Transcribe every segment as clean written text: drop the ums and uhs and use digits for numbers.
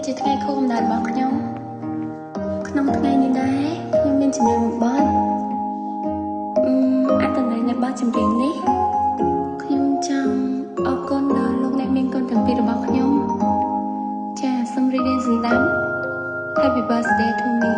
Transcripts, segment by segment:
ជាថ្ងៃខួបកំណើតរបស់ខ្ញុំក្នុងថ្ងៃនេះដែរខ្ញុំមានចម្រៀងមួយបទអត្ថន័យនៃបទចម្រៀងនេះខ្ញុំចង់អរគុណដល់លោកអ្នកមានកូនទាំងពីររបស់ខ្ញុំចាសូមរីករាយស្ដាប់ Happy birthday to me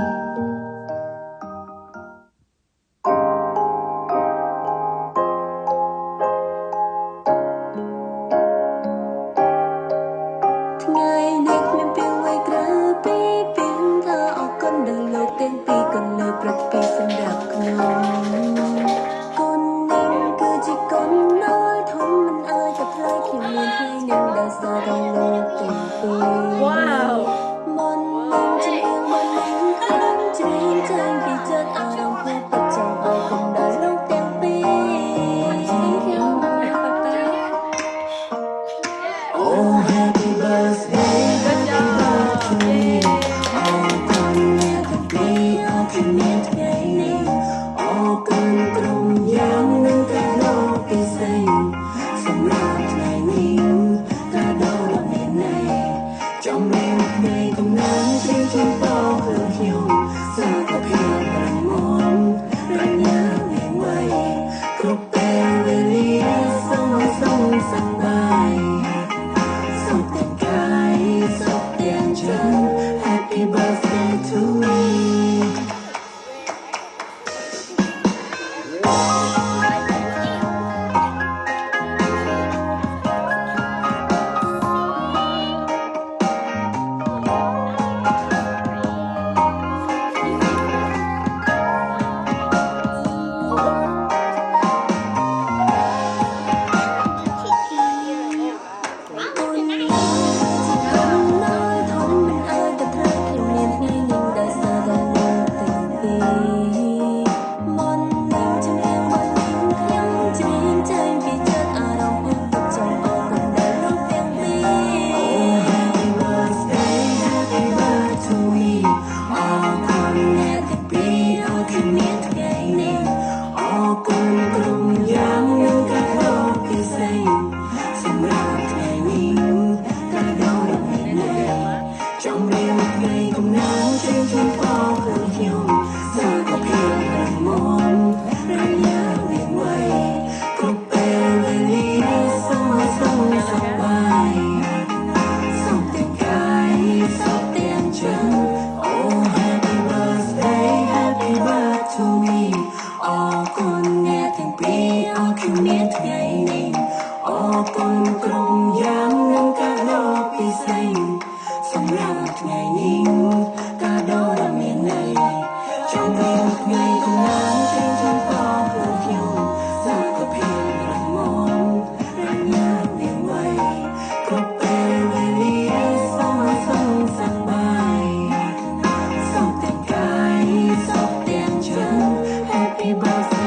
Happy birthday to me. Happy birthday